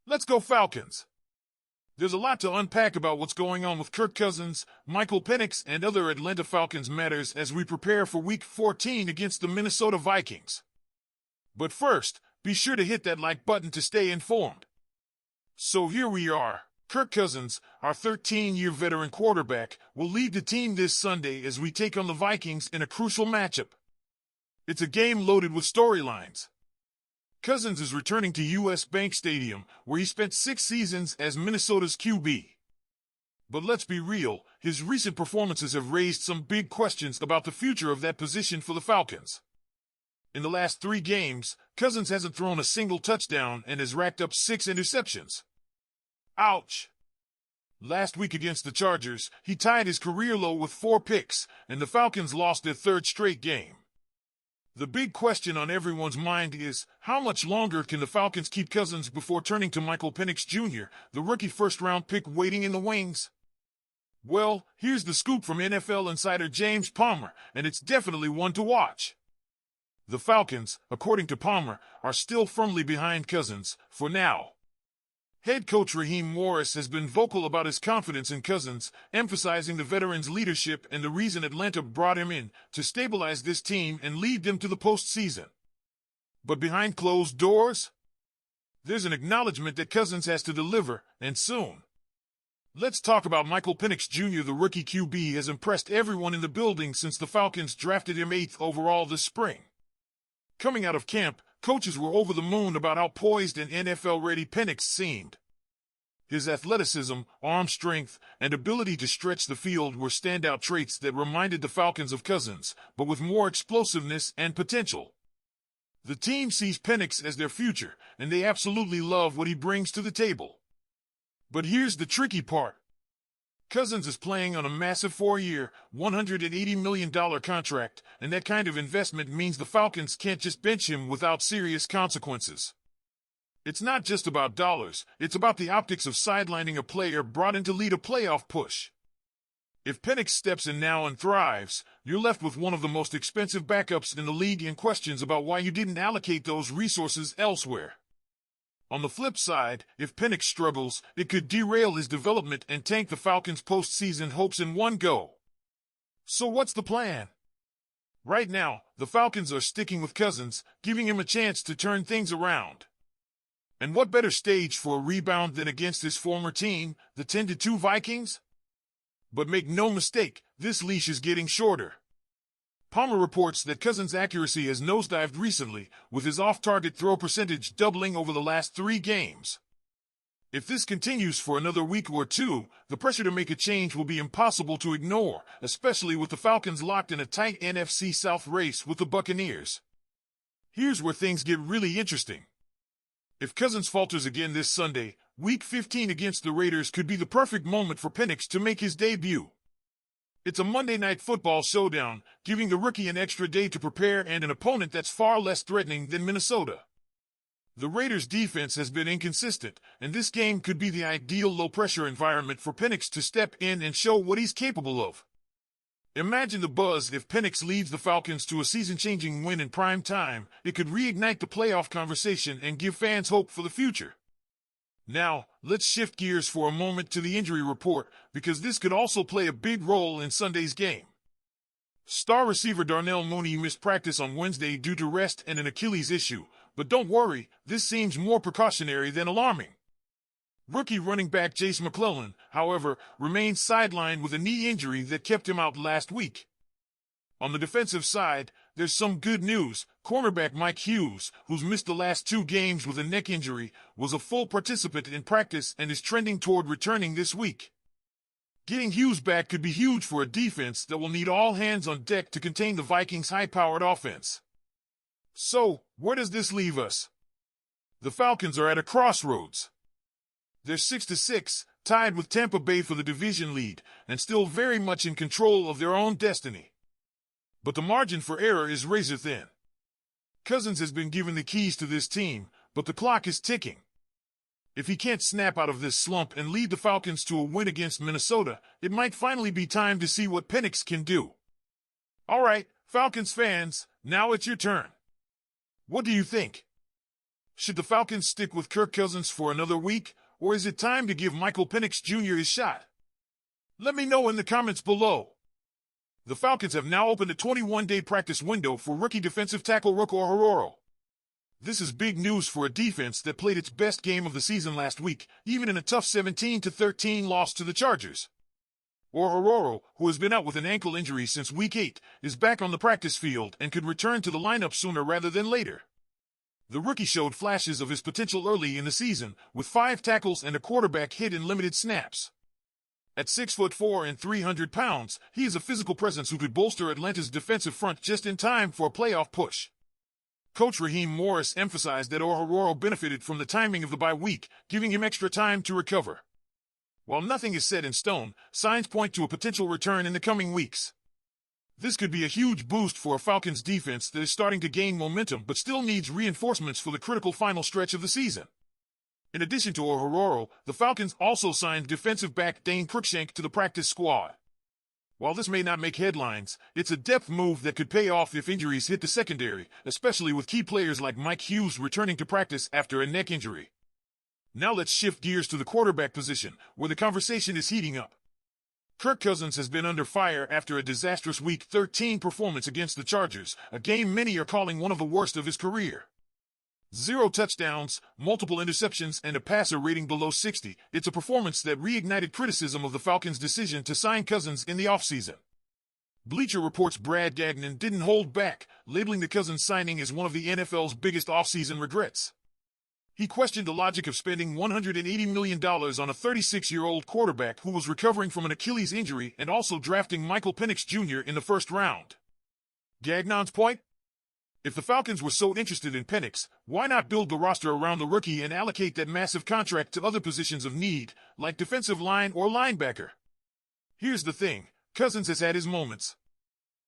Let's go Falcons! There's a lot to unpack about what's going on with Kirk Cousins, Michael Penix, and other Atlanta Falcons matters as we prepare for Week 14 against the Minnesota Vikings. But first, be sure to hit that like button to stay informed. So here we are. Kirk Cousins, our 13-year veteran quarterback, will lead the team this Sunday as we take on the Vikings in a crucial matchup. It's a game loaded with storylines. Cousins is returning to U.S. Bank Stadium, where he spent 6 seasons as Minnesota's QB. But let's be real, his recent performances have raised some big questions about the future of that position for the Falcons. In the last 3 games, Cousins hasn't thrown a single touchdown and has racked up 6 interceptions. Ouch! Last week against the Chargers, he tied his career low with 4 picks, and the Falcons lost their 3rd straight game. The big question on everyone's mind is, how much longer can the Falcons keep Cousins before turning to Michael Penix Jr., the rookie first-round pick waiting in the wings? Well, here's the scoop from NFL insider James Palmer, and it's definitely one to watch. The Falcons, according to Palmer, are still firmly behind Cousins, for now. Head coach Raheem Morris has been vocal about his confidence in Cousins, emphasizing the veteran's leadership and the reason Atlanta brought him in, to stabilize this team and lead them to the postseason. But behind closed doors, there's an acknowledgement that Cousins has to deliver, and soon. Let's talk about Michael Penix Jr. The rookie QB has impressed everyone in the building since the Falcons drafted him 8th overall this spring. Coming out of camp, coaches were over the moon about how poised and NFL-ready Penix seemed. His athleticism, arm strength, and ability to stretch the field were standout traits that reminded the Falcons of Cousins, but with more explosiveness and potential. The team sees Penix as their future, and they absolutely love what he brings to the table. But here's the tricky part. Cousins is playing on a massive 4-year, $180 million contract, and that kind of investment means the Falcons can't just bench him without serious consequences. It's not just about dollars, it's about the optics of sidelining a player brought in to lead a playoff push. If Penix steps in now and thrives, you're left with one of the most expensive backups in the league and questions about why you didn't allocate those resources elsewhere. On the flip side, if Penix struggles, it could derail his development and tank the Falcons' postseason hopes in one go. So what's the plan? Right now, the Falcons are sticking with Cousins, giving him a chance to turn things around. And what better stage for a rebound than against his former team, the 10-2 Vikings? But make no mistake, this leash is getting shorter. Palmer reports that Cousins' accuracy has nosedived recently, with his off-target throw percentage doubling over the last 3 games. If this continues for another week or 2, the pressure to make a change will be impossible to ignore, especially with the Falcons locked in a tight NFC South race with the Buccaneers. Here's where things get really interesting. If Cousins falters again this Sunday, Week 15 against the Raiders could be the perfect moment for Penix to make his debut. It's a Monday Night Football showdown, giving the rookie an extra day to prepare and an opponent that's far less threatening than Minnesota. The Raiders' defense has been inconsistent, and this game could be the ideal low-pressure environment for Penix to step in and show what he's capable of. Imagine the buzz if Penix leads the Falcons to a season-changing win in prime time. It could reignite the playoff conversation and give fans hope for the future. Now, let's shift gears for a moment to the injury report, because this could also play a big role in Sunday's game. Star receiver Darnell Mooney missed practice on Wednesday due to rest and an Achilles issue, but don't worry, this seems more precautionary than alarming. Rookie running back Jase McClellan, however, remains sidelined with a knee injury that kept him out last week. On the defensive side, there's some good news. Cornerback Mike Hughes, who's missed the last 2 games with a neck injury, was a full participant in practice and is trending toward returning this week. Getting Hughes back could be huge for a defense that will need all hands on deck to contain the Vikings' high-powered offense. So, where does this leave us? The Falcons are at a crossroads. They're 6-6, tied with Tampa Bay for the division lead, and still very much in control of their own destiny. But the margin for error is razor thin. Cousins has been given the keys to this team, but the clock is ticking. If he can't snap out of this slump and lead the Falcons to a win against Minnesota, it might finally be time to see what Penix can do. All right, Falcons fans, now it's your turn. What do you think? Should the Falcons stick with Kirk Cousins for another week, or is it time to give Michael Penix Jr. his shot? Let me know in the comments below. The Falcons have now opened a 21-day practice window for rookie defensive tackle Rucker Orhorhoro. This is big news for a defense that played its best game of the season last week, even in a tough 17-13 loss to the Chargers. Orhorhoro, who has been out with an ankle injury since Week 8, is back on the practice field and could return to the lineup sooner rather than later. The rookie showed flashes of his potential early in the season, with 5 tackles and a quarterback hit in limited snaps. At 6'4" and 300 pounds, he is a physical presence who could bolster Atlanta's defensive front just in time for a playoff push. Coach Raheem Morris emphasized that Orhorhoro benefited from the timing of the bye week, giving him extra time to recover. While nothing is set in stone, signs point to a potential return in the coming weeks. This could be a huge boost for a Falcons defense that is starting to gain momentum but still needs reinforcements for the critical final stretch of the season. In addition to Orhorhoro, the Falcons also signed defensive back Dane Cruikshank to the practice squad. While this may not make headlines, it's a depth move that could pay off if injuries hit the secondary, especially with key players like Mike Hughes returning to practice after a neck injury. Now let's shift gears to the quarterback position, where the conversation is heating up. Kirk Cousins has been under fire after a disastrous Week 13 performance against the Chargers, a game many are calling one of the worst of his career. 0 touchdowns, multiple interceptions, and a passer rating below 60. It's a performance that reignited criticism of the Falcons' decision to sign Cousins in the offseason. Bleacher Report's Brad Gagnon didn't hold back, labeling the Cousins signing as one of the NFL's biggest offseason regrets. He questioned the logic of spending $180 million on a 36-year-old quarterback who was recovering from an Achilles injury and also drafting Michael Penix Jr. in the first round. Gagnon's point? If the Falcons were so interested in Penix, why not build the roster around the rookie and allocate that massive contract to other positions of need, like defensive line or linebacker? Here's the thing, Cousins has had his moments.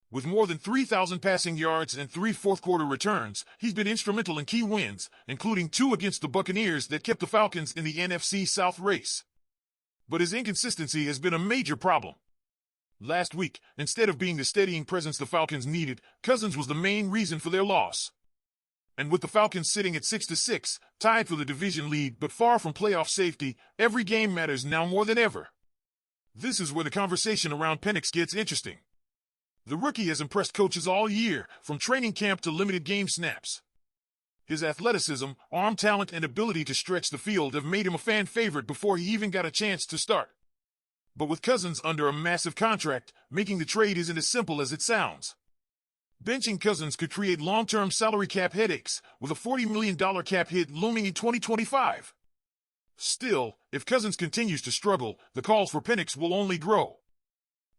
With more than 3,000 passing yards and 3 fourth-quarter returns, he's been instrumental in key wins, including 2 against the Buccaneers that kept the Falcons in the NFC South race. But his inconsistency has been a major problem. Last week, instead of being the steadying presence the Falcons needed, Cousins was the main reason for their loss. And with the Falcons sitting at 6-6, tied for the division lead but far from playoff safety, every game matters now more than ever. This is where the conversation around Penix gets interesting. The rookie has impressed coaches all year, from training camp to limited game snaps. His athleticism, arm talent, and ability to stretch the field have made him a fan favorite before he even got a chance to start. But with Cousins under a massive contract, making the trade isn't as simple as it sounds. Benching Cousins could create long-term salary cap headaches, with a $40 million cap hit looming in 2025. Still, if Cousins continues to struggle, the calls for Penix will only grow.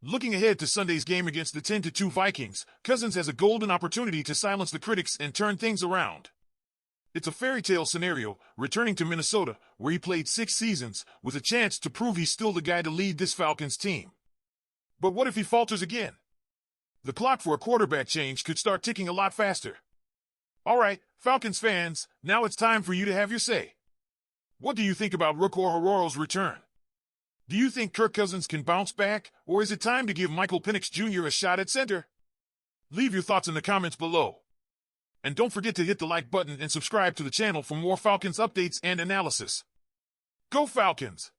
Looking ahead to Sunday's game against the 10-2 Vikings, Cousins has a golden opportunity to silence the critics and turn things around. It's a fairy tale scenario, returning to Minnesota, where he played 6 seasons, with a chance to prove he's still the guy to lead this Falcons team. But what if he falters again? The clock for a quarterback change could start ticking a lot faster. Alright, Falcons fans, now it's time for you to have your say. What do you think about Rucker Orhorhoro's return? Do you think Kirk Cousins can bounce back, or is it time to give Michael Penix Jr. a shot at center? Leave your thoughts in the comments below. And don't forget to hit the like button and subscribe to the channel for more Falcons updates and analysis. Go Falcons!